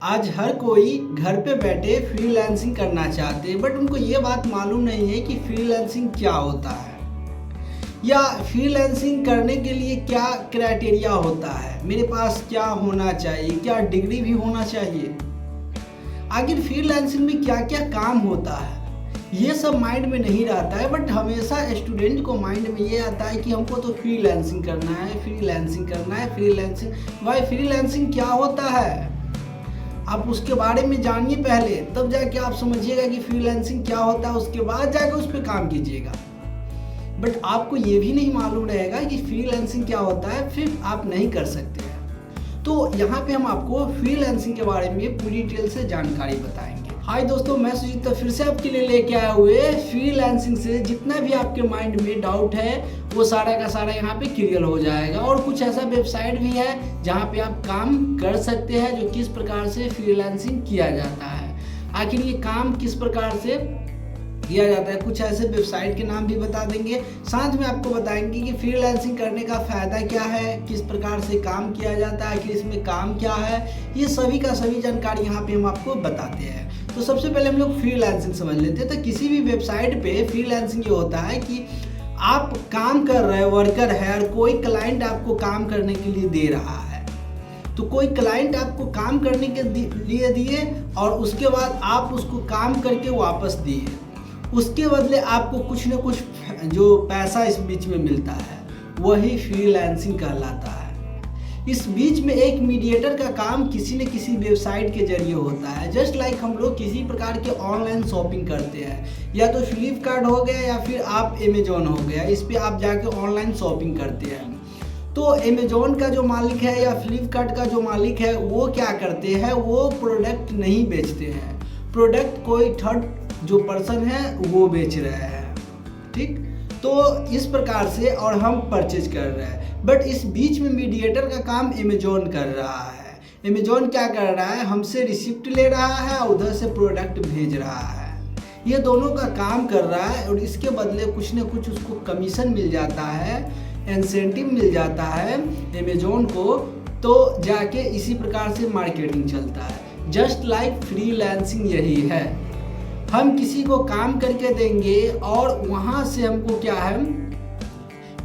आज हर कोई घर पे बैठे फ्रीलांसिंग करना चाहते हैं, बट उनको ये बात मालूम नहीं है कि फ्रीलांसिंग क्या होता है या फ्रीलांसिंग करने के लिए क्या क्राइटेरिया होता है। मेरे पास क्या होना चाहिए, क्या डिग्री भी होना चाहिए, आखिर फ्रीलांसिंग में क्या क्या काम होता है, ये सब माइंड में नहीं रहता है। बट हमेशा स्टूडेंट को माइंड में ये आता है कि हमको तो फ्रीलांसिंग करना है, फ्रीलांसिंग करना है, फ्रीलांसिंग। भाई फ्रीलांसिंग क्या होता है, आप उसके बारे में जानिए पहले, तब जाके आप समझिएगा कि फ्रीलांसिंग क्या होता है, उसके बाद जाके उस पर काम कीजिएगा। बट आपको ये भी नहीं मालूम रहेगा कि फ्रीलांसिंग क्या होता है, फिर आप नहीं कर सकते हैं। तो यहाँ पे हम आपको फ्रीलांसिंग के बारे में पूरी डिटेल से जानकारी बताएंगे। हाय दोस्तों, मैं सुजीत फिर से आपके लिए लेके आए हुए फ्रीलांसिंग से जितना भी आपके माइंड में डाउट है वो सारा का सारा यहाँ पे क्लियर हो जाएगा। और कुछ ऐसा वेबसाइट भी है जहाँ पे आप काम कर सकते हैं, जो किस प्रकार से फ्रीलांसिंग किया जाता है। आखिर ये काम किस प्रकार से किया जाता है, कुछ ऐसे वेबसाइट के नाम भी बता देंगे। साथ में आपको बताएंगे कि फ्रीलांसिंग करने का फ़ायदा क्या है, किस प्रकार से काम किया जाता है, कि इसमें काम क्या है, ये सभी का सभी जानकारी यहाँ पे हम आपको बताते हैं। तो सबसे पहले हम लोग फ्रीलांसिंग समझ लेते हैं। तो किसी भी वेबसाइट पे फ्रीलांसिंग ये होता है कि आप काम कर रहे हैं, वर्कर है, और कोई क्लाइंट आपको काम करने के लिए दे रहा है। तो कोई क्लाइंट आपको काम करने के लिए दिए और उसके बाद आप उसको काम करके वापस दिए, उसके बदले आपको कुछ न कुछ जो पैसा इस बीच में मिलता है, वही फ्रीलांसिंग कहलाता है। इस बीच में एक मीडिएटर का काम किसी न किसी वेबसाइट के जरिए होता है। जस्ट लाइक हम लोग किसी प्रकार के ऑनलाइन शॉपिंग करते हैं, या तो फ्लिपकार्ट हो गया या फिर आप अमेजोन हो गया, इस पे आप जाके ऑनलाइन शॉपिंग करते हैं। तो अमेजोन का जो मालिक है या फ्लिपकार्ट का जो मालिक है वो क्या करते हैं, वो प्रोडक्ट नहीं बेचते हैं, प्रोडक्ट कोई थर्ड जो पर्सन है वो बेच रहे हैं। ठीक, तो इस प्रकार से और हम परचेज कर रहे हैं। बट इस बीच में मीडिएटर का काम अमेजोन कर रहा है। अमेजोन क्या कर रहा है, हमसे रिसिप्ट ले रहा है और उधर से प्रोडक्ट भेज रहा है। ये दोनों का काम कर रहा है और इसके बदले कुछ न कुछ उसको कमीशन मिल जाता है, इंसेंटिव मिल जाता है अमेजोन को। तो जाके इसी प्रकार से मार्केटिंग चलता है। जस्ट लाइक फ्रीलांसिंग यही है, हम किसी को काम करके देंगे और वहाँ से हमको क्या है,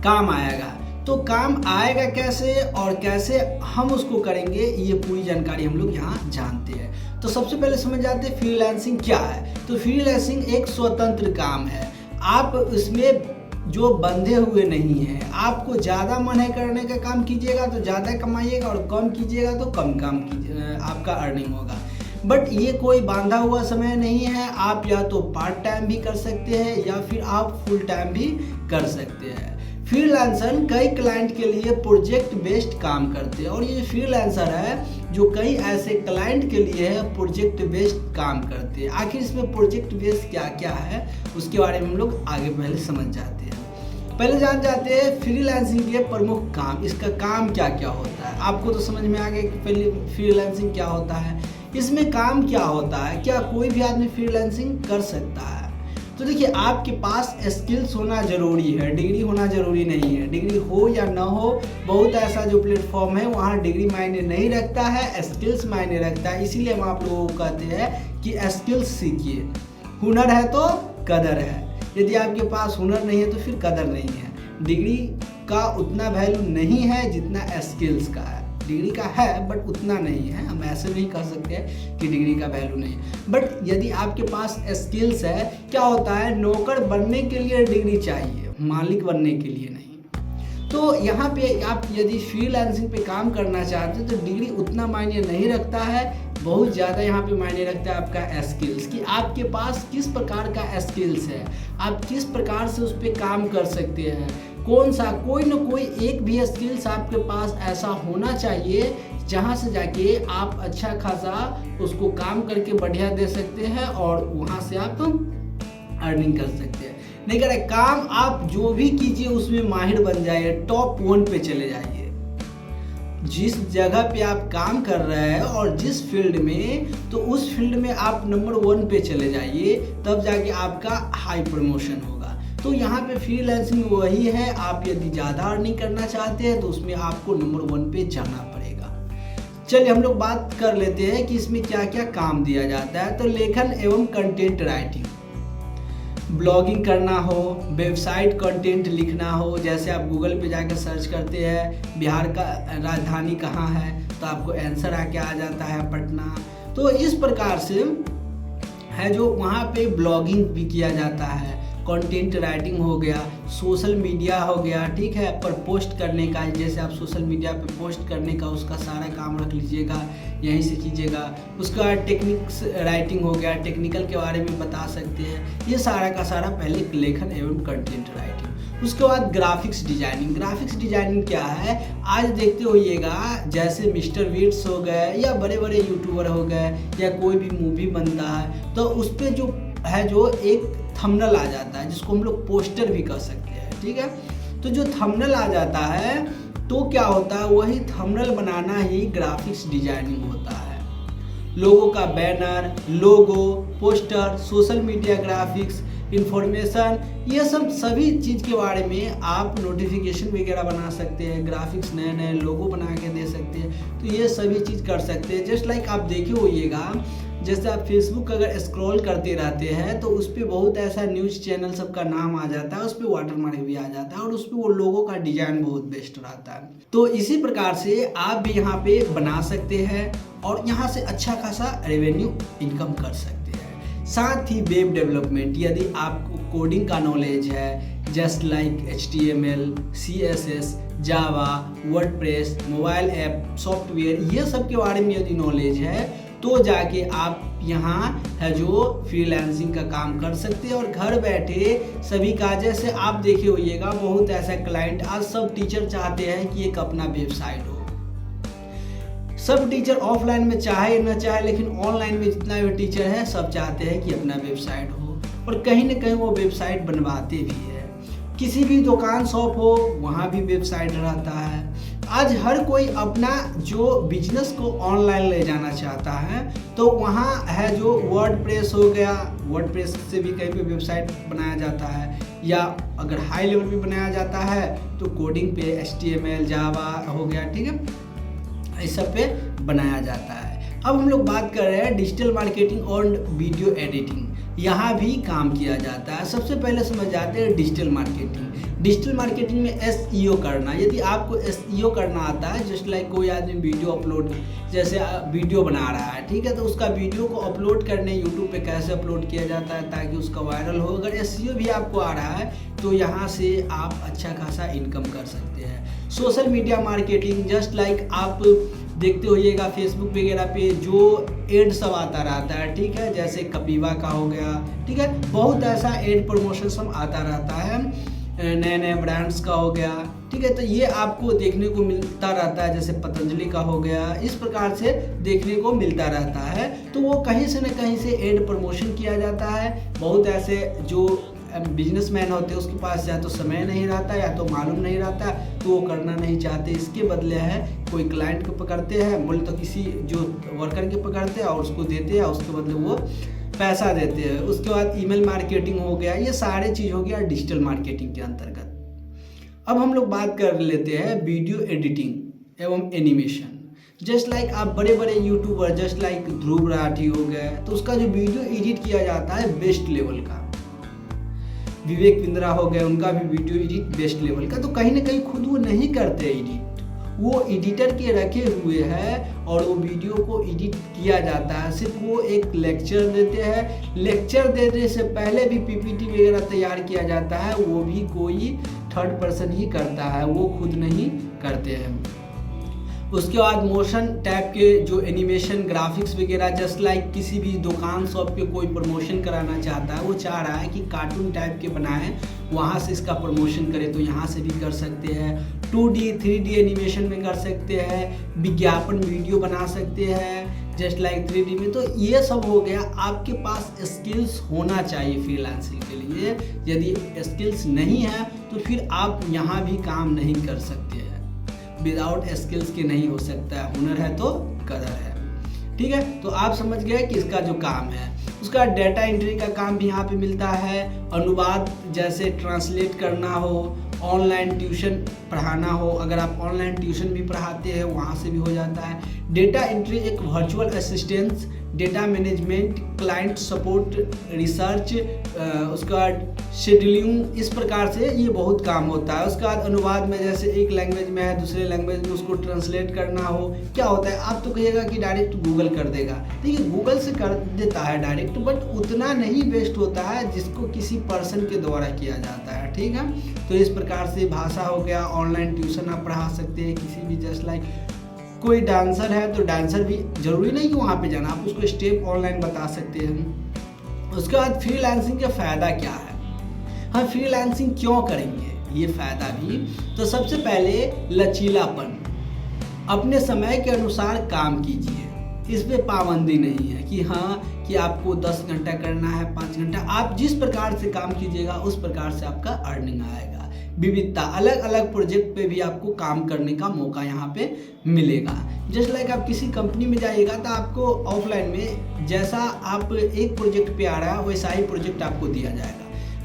काम आएगा। तो काम आएगा कैसे और कैसे हम उसको करेंगे, ये पूरी जानकारी हम लोग यहाँ जानते हैं। तो सबसे पहले समझ जाते हैं फ्रीलांसिंग क्या है। तो फ्रीलांसिंग एक स्वतंत्र काम है, आप इसमें जो बंधे हुए नहीं हैं। आपको ज़्यादा मन है करने का काम कीजिएगा तो ज़्यादा कमाइएगा, और कम कीजिएगा तो कम काम कीजिए, आपका अर्निंग होगा। बट ये कोई बांधा हुआ समय नहीं है, आप या तो पार्ट टाइम भी कर सकते हैं या फिर आप फुल टाइम भी कर सकते हैं। फ्रीलांसर कई क्लाइंट के लिए प्रोजेक्ट बेस्ड काम करते हैं, और ये फ्रीलांसर है जो कई ऐसे क्लाइंट के लिए है प्रोजेक्ट बेस्ड काम करते हैं। आखिर इसमें प्रोजेक्ट बेस्ड क्या क्या है उसके बारे में हम लोग आगे पहले समझ जाते हैं। पहले जान जाते हैं फ्रीलांसिंग के प्रमुख काम, इसका काम क्या क्या होता है। आपको तो समझ में आ गया कि पहले फ्रीलांसिंग क्या होता है, इसमें काम क्या होता है, क्या कोई भी आदमी फ्रीलांसिंग कर सकता है। तो देखिए, आपके पास स्किल्स होना ज़रूरी है, डिग्री होना ज़रूरी नहीं है। डिग्री हो या ना हो, बहुत ऐसा जो प्लेटफॉर्म है वहाँ डिग्री मायने नहीं रखता है, स्किल्स मायने रखता है। इसीलिए हम आप लोगों को कहते हैं कि स्किल्स सीखिए। हुनर है तो कदर है, यदि आपके पास हुनर नहीं है तो फिर कदर नहीं है। डिग्री का उतना वैल्यू नहीं है जितना स्किल्स का है। डिग्री का है बट उतना नहीं है, हम ऐसे नहीं कह सकते कि डिग्री का वैल्यू नहीं है। बट यदि आपके पास स्किल्स है, क्या होता है, नौकर बनने के लिए डिग्री चाहिए, मालिक बनने के लिए नहीं। तो यहाँ पे आप यदि फ्रीलांसिंग पे काम करना चाहते हैं तो डिग्री उतना मायने नहीं रखता है, बहुत ज़्यादा यहाँ पे मायने रखता है आपका स्किल्स, कि आपके पास किस प्रकार का स्किल्स है, आप किस प्रकार से उस पर काम कर सकते हैं। कौन सा, कोई ना कोई एक भी स्किल्स आपके पास ऐसा होना चाहिए जहाँ से जाके आप अच्छा खासा उसको काम करके बढ़िया दे सकते हैं और वहाँ से आप अर्निंग कर सकते हैं। नहीं करे काम आप जो भी कीजिए उसमें माहिर बन जाइए, टॉप 1 पे चले जाइए। जिस जगह पे आप काम कर रहे हैं और जिस फील्ड में, तो उस फील्ड में आप नंबर 1 पे चले जाइए, तब जाके आपका हाई प्रमोशन होगा। तो यहाँ पे फ्रीलांसिंग वही है, आप यदि ज़्यादा अर्निंग करना चाहते हैं तो उसमें आपको नंबर 1 पे जाना पड़ेगा। चलिए हम लोग बात कर लेते हैं कि इसमें क्या क्या काम दिया जाता है। तो लेखन एवं कंटेंट राइटिंग, ब्लॉगिंग करना हो, वेबसाइट कंटेंट लिखना हो, जैसे आप गूगल पे जाकर सर्च करते हैं बिहार का राजधानी कहाँ है तो आपको आंसर आके आ जाता है पटना। तो इस प्रकार से है जो वहाँ पे ब्लॉगिंग भी किया जाता है, कंटेंट राइटिंग हो गया, सोशल मीडिया हो गया, ठीक है, पर पोस्ट करने का, जैसे आप सोशल मीडिया पे पोस्ट करने का उसका सारा काम रख लीजिएगा, यहीं से कीजिएगा। उसके बाद टेक्निक्स राइटिंग हो गया, टेक्निकल के बारे में बता सकते हैं, ये सारा का सारा पहले लेखन एवं कंटेंट राइटिंग। उसके बाद ग्राफिक्स डिजाइनिंग। ग्राफिक्स डिजाइनिंग क्या है, आज देखते होइएगा जैसे मिस्टर बीट्स हो गए या बड़े बड़े यूट्यूबर हो गए या कोई भी मूवी बनता है तो उस पर जो है जो एक थंबनेल आ जाता है जिसको हम लोग पोस्टर भी कह सकते हैं, ठीक है। तो जो थंबनेल आ जाता है तो क्या होता है, वही थंबनेल बनाना ही ग्राफिक्स डिजाइनिंग होता है। लोगों का banner, logo, poster, social media graphics, information, ये सब सभी चीज़ के बारे में आप नोटिफिकेशन वगैरह बना सकते हैं, ग्राफिक्स नए नए लोगो बना के दे सकते हैं। तो ये सभी चीज़ कर सकते हैं। जस्ट लाइक आप देखे होइएगा जैसे आप फेसबुक अगर स्क्रॉल करते रहते हैं तो उस पर बहुत ऐसा न्यूज़ चैनल सबका नाम आ जाता है, उस पर वाटरमार्क भी आ जाता है और उस पर वो लोगों का डिजाइन बहुत बेस्ट रहता है। तो इसी प्रकार से आप भी यहाँ पे बना सकते हैं और यहाँ से अच्छा खासा रेवेन्यू इनकम कर सकते हैं। साथ ही वेब डेवलपमेंट, यदि आपको कोडिंग का नॉलेज है जस्ट लाइक HTML, CSS, जावा, वर्डप्रेस, मोबाइल ऐप, सॉफ्टवेयर, ये सब के बारे में यदि नॉलेज है तो जाके आप यहाँ है जो फ्रीलांसिंग का काम कर सकते हैं और घर बैठे सभी का, जैसे आप देखे होइएगा बहुत ऐसा क्लाइंट, आज सब टीचर चाहते हैं कि एक अपना वेबसाइट हो। सब टीचर ऑफलाइन में चाहे न चाहे लेकिन ऑनलाइन में जितना भी टीचर है सब चाहते हैं कि अपना वेबसाइट हो और कहीं न कहीं वो वेबसाइट बनवाते भी है। किसी भी दुकान शॉप हो वहाँ भी वेबसाइट रहता है। आज हर कोई अपना जो बिजनेस को ऑनलाइन ले जाना चाहता है तो वहाँ है जो वर्डप्रेस हो गया, वर्डप्रेस से भी कहीं पे वेबसाइट बनाया जाता है या अगर हाई लेवल पे बनाया जाता है तो कोडिंग पे HTML, जावा हो गया, ठीक है, इस सब पे बनाया जाता है। अब हम लोग बात कर रहे हैं डिजिटल मार्केटिंग और वीडियो एडिटिंग, यहाँ भी काम किया जाता है। सबसे पहले समझ जाते हैं डिजिटल मार्केटिंग। डिजिटल मार्केटिंग में SEO करना, यदि आपको SEO करना आता है, जस्ट लाइक कोई आदमी वीडियो अपलोड, जैसे वीडियो बना रहा है, ठीक है, तो उसका वीडियो को अपलोड करने यूट्यूब पे कैसे अपलोड किया जाता है ताकि उसका वायरल हो। अगर SEO भी आपको आ रहा है तो यहाँ से आप अच्छा खासा इनकम कर सकते हैं। Social media marketing, just like आप देखते होइएगा फेसबुक वगैरह पे जो एड सब आता रहता है, ठीक है, जैसे कपिवा का हो गया, ठीक है, बहुत ऐसा एड प्रमोशन सब आता रहता है, नए नए ब्रांड्स का हो गया, ठीक है, तो ये आपको देखने को मिलता रहता है, जैसे पतंजलि का हो गया, इस प्रकार से देखने को मिलता रहता है। तो वो कहीं से न कहीं से एड प्रमोशन किया जाता है। बहुत ऐसे जो बिजनेसमैन होते हैं उसके पास या तो समय नहीं रहता या तो मालूम नहीं रहता तो वो करना नहीं चाहते, इसके बदले है कोई क्लाइंट को पकड़ते हैं, बोले तो किसी जो वर्कर के पकड़ते हैं और उसको देते हैं, उसके बदले वो पैसा देते हैं। उसके बाद ईमेल मार्केटिंग हो गया, ये सारे चीज़ हो गया डिजिटल मार्केटिंग के अंतर्गत। अब हम लोग बात कर लेते हैं वीडियो एडिटिंग एवं एनिमेशन। जस्ट लाइक आप बड़े बड़े YouTuber just like Dhruv Rathee हो गए तो उसका जो वीडियो एडिट किया जाता है बेस्ट लेवल का, विवेक बिंद्रा हो गए उनका भी वीडियो एडिट बेस्ट लेवल का। तो कहीं ना कहीं खुद वो नहीं करते एडिट, वो एडिटर के रखे हुए हैं और वो वीडियो को एडिट किया जाता है। सिर्फ वो एक लेक्चर देते हैं, लेक्चर देने से पहले भी PPT वगैरह तैयार किया जाता है, वो भी कोई थर्ड पर्सन ही करता है, वो खुद नहीं करते हैं। उसके बाद मोशन टाइप के जो एनिमेशन ग्राफिक्स वगैरह, जस्ट लाइक किसी भी दुकान शॉप पे कोई प्रमोशन कराना चाहता है, वो चाह रहा है कि कार्टून टाइप के बनाएं, वहाँ से इसका प्रमोशन करें, तो यहाँ से भी कर सकते हैं। 2D 3D एनिमेशन में कर सकते हैं, विज्ञापन वीडियो बना सकते हैं जस्ट लाइक 3D में। तो ये सब हो गया। आपके पास स्किल्स होना चाहिए फ्रीलांसिंग के लिए, यदि स्किल्स नहीं है तो फिर आप यहाँ भी काम नहीं कर सकते हैं। विदाउट स्किल्स के नहीं हो सकता है, हुनर है तो कदर है, ठीक है। तो आप समझ गए कि इसका जो काम है, उसका डाटा एंट्री का काम भी यहाँ पे मिलता है, अनुवाद जैसे ट्रांसलेट करना हो ऑनलाइन ट्यूशन पढ़ाना हो, अगर आप ऑनलाइन ट्यूशन भी पढ़ाते हैं वहाँ से भी हो जाता है। डेटा एंट्री, एक virtual assistance, data management, client support, research, उसके बाद शेड्यूलिंग, इस प्रकार से ये बहुत काम होता है। उसके बाद अनुवाद में, जैसे एक लैंग्वेज में है दूसरे लैंग्वेज में उसको ट्रांसलेट करना हो, क्या होता है आप तो कहिएगा कि डायरेक्ट गूगल कर देगा, ठीक है गूगल से कर देता है डायरेक्ट, बट उतना नहीं बेस्ट होता है जिसको किसी पर्सन के द्वारा किया जाता है, ठीक है। तो इस प्रकार से भाषा हो गया, ऑनलाइन ट्यूशन आप पढ़ा सकते हैं किसी भी, जस्ट लाइक कोई डांसर है तो डांसर भी जरूरी नहीं कि वहाँ पे जाना, आप उसको स्टेप ऑनलाइन बता सकते हैं। उसके बाद फ्रीलांसिंग का फ़ायदा क्या है, हम फ्रीलांसिंग क्यों करेंगे, ये फ़ायदा भी, तो सबसे पहले लचीलापन, अपने समय के अनुसार काम कीजिए, इस पे पाबंदी नहीं है कि हाँ कि आपको 10 घंटा करना है 5 घंटा, आप जिस प्रकार से काम कीजिएगा उस प्रकार से आपका अर्निंग आएगा। विविधता, अलग अलग प्रोजेक्ट पे भी आपको काम करने का मौका यहाँ पे मिलेगा। जस्ट लाइक आप किसी कंपनी में जाइएगा तो आपको ऑफलाइन में जैसा आप एक प्रोजेक्ट पे आ रहा है वैसा ही प्रोजेक्ट आपको दिया जाएगा,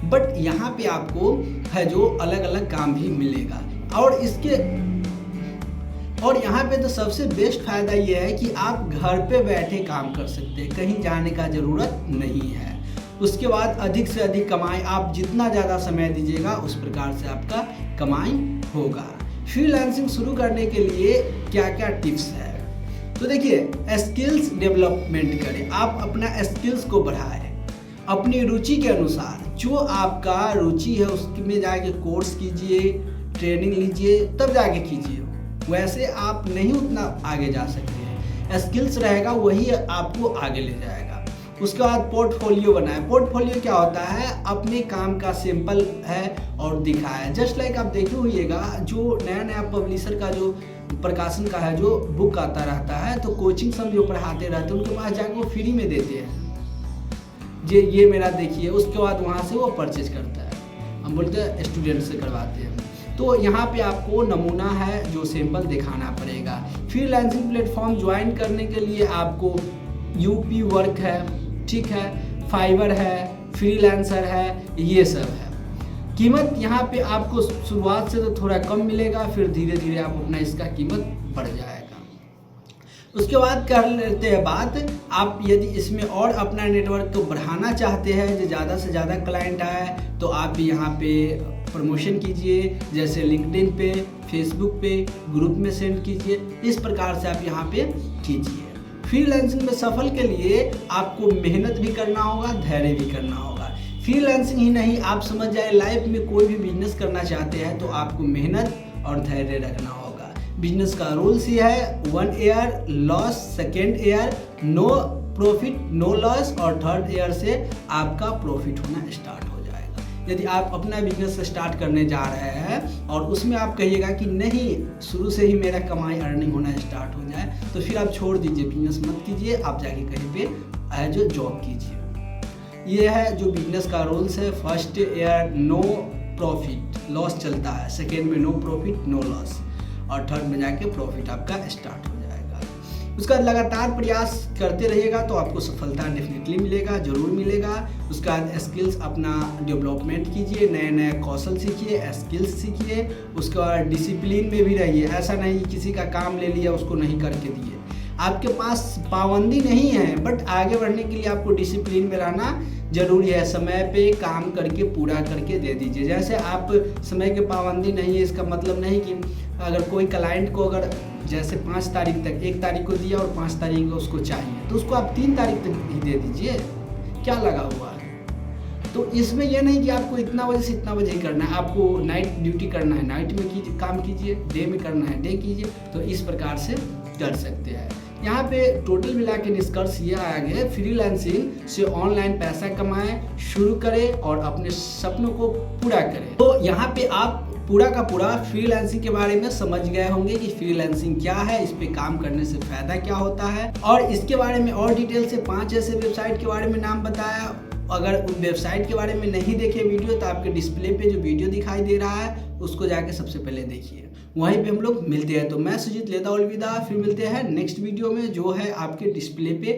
बट यहाँ पे आपको है जो अलग अलग काम भी मिलेगा। और यहाँ पे तो सबसे बेस्ट फ़ायदा ये है कि आप घर पे बैठे काम कर सकते हैं, कहीं जाने का ज़रूरत नहीं है। उसके बाद अधिक से अधिक कमाई, आप जितना ज़्यादा समय दीजिएगा उस प्रकार से आपका कमाई होगा। फ्रीलांसिंग शुरू करने के लिए क्या क्या टिप्स है, तो देखिए स्किल्स डेवलपमेंट करें, आप अपना स्किल्स को बढ़ाएं, अपनी रुचि के अनुसार, जो आपका रुचि है उसमें जाके कोर्स कीजिए, ट्रेनिंग लीजिए, तब जाके कीजिए, वैसे आप नहीं उतना आगे जा सकते हैं। स्किल्स रहेगा वही आपको आगे ले जाएगा। उसके बाद पोर्टफोलियो बनाएं। पोर्टफोलियो क्या होता है, अपने काम का सैंपल है और दिखाएं। जस्ट लाइक आप देखे होइएगा जो नया नया पब्लिशर का जो प्रकाशन का है जो बुक आता रहता है, तो कोचिंग सब जो पढ़ाते रहते हैं उनके पास जाकर वो फ्री में देते हैं, ये मेरा देखिए, उसके बाद वहाँ से वो परचेज करता है, हम बोलते हैं स्टूडेंट से करवाते हैं। तो यहाँ पे आपको नमूना है जो सैंपल दिखाना पड़ेगा। फ्रीलांसिंग प्लेटफॉर्म ज्वाइन करने के लिए आपको यूपी वर्क है, ठीक है, फाइवर है, फ्रीलांसर है, ये सब है। कीमत यहाँ पे आपको शुरुआत से तो थोड़ा कम मिलेगा, फिर धीरे धीरे आप अपना इसका कीमत बढ़ जाएगा। उसके बाद कर लेते हैं बात, आप यदि इसमें और अपना नेटवर्क को बढ़ाना चाहते हैं, जो ज़्यादा से ज़्यादा क्लाइंट आए, तो आप यहाँ पे प्रमोशन कीजिए, जैसे लिंक्डइन पे, फेसबुक पे, ग्रुप में सेंड कीजिए, इस प्रकार से आप यहाँ पे कीजिए। फ्रीलांसिंग में सफल के लिए आपको मेहनत भी करना होगा, धैर्य भी करना होगा। फ्रीलांसिंग ही नहीं, आप समझ जाए लाइफ में कोई भी बिजनेस करना चाहते हैं तो आपको मेहनत और धैर्य रखना होगा। बिजनेस का रूल्स ये है, 1 year loss, 2nd year no profit no loss, और 3rd ईयर से आपका प्रॉफिट होना स्टार्ट हो जाएगा। यदि आप अपना बिजनेस स्टार्ट करने जा रहे हैं और उसमें आप कहिएगा कि नहीं शुरू से ही मेरा कमाई अर्निंग होना स्टार्ट हो जाए, तो फिर आप छोड़ दीजिए, बिजनेस मत कीजिए, आप जाके कहीं पे एज जॉब कीजिए। ये है जो बिजनेस का रूल्स है। 1st year no profit loss चलता है, 2nd में नो प्रॉफिट नो लॉस, और 3rd में जाके प्रॉफिट आपका स्टार्ट हो जाएगा। उसका लगातार प्रयास करते रहिएगा तो आपको सफलता डेफिनेटली मिलेगा, जरूर मिलेगा। उसका स्किल्स अपना डेवलपमेंट कीजिए, नए नए कौशल सीखिए, स्किल्स सीखिए। उसके बाद डिसिप्लिन में भी रहिए, ऐसा नहीं किसी का काम ले लिया उसको नहीं करके दिए। आपके पास पाबंदी नहीं है, बट आगे बढ़ने के लिए आपको डिसिप्लिन में रहना जरूरी है। समय पे काम करके पूरा करके दे दीजिए। जैसे आप समय की पाबंदी नहीं है, इसका मतलब नहीं कि अगर कोई क्लाइंट को अगर जैसे 5 तारीख तक 1 तारीख को दिया और 5 तारीख को उसको चाहिए, तो उसको आप 3 तारीख तक ही दे दीजिए, क्या लगा हुआ है। तो इसमें यह नहीं कि आपको इतना बजे से इतना बजे ही करना है, आपको नाइट ड्यूटी करना है नाइट में कीजिए, काम कीजिए, डे में करना है डे कीजिए, तो इस प्रकार से कर सकते हैं। यहाँ पे टोटल मिला के निष्कर्ष ये आया गया, फ्रीलांसिंग से ऑनलाइन पैसा कमाएं, शुरू करें और अपने सपनों को पूरा करें। तो यहाँ पे आप पूरा का पूरा फ्रीलांसिंग के बारे में समझ गए होंगे कि फ्रीलांसिंग क्या है, इस पे काम करने से फायदा क्या होता है, और इसके बारे में और डिटेल से 5 ऐसे वेबसाइट के बारे में नाम बताया। अगर उन वेबसाइट के बारे में नहीं देखे वीडियो तो आपके डिस्प्ले पे जो वीडियो दिखाई दे रहा है उसको जाके सबसे पहले देखिए, वहीं पे हम लोग मिलते हैं। तो मैं सुजीत लेता हूं अलविदा, फिर मिलते हैं नेक्स्ट वीडियो में जो है आपके डिस्प्ले पे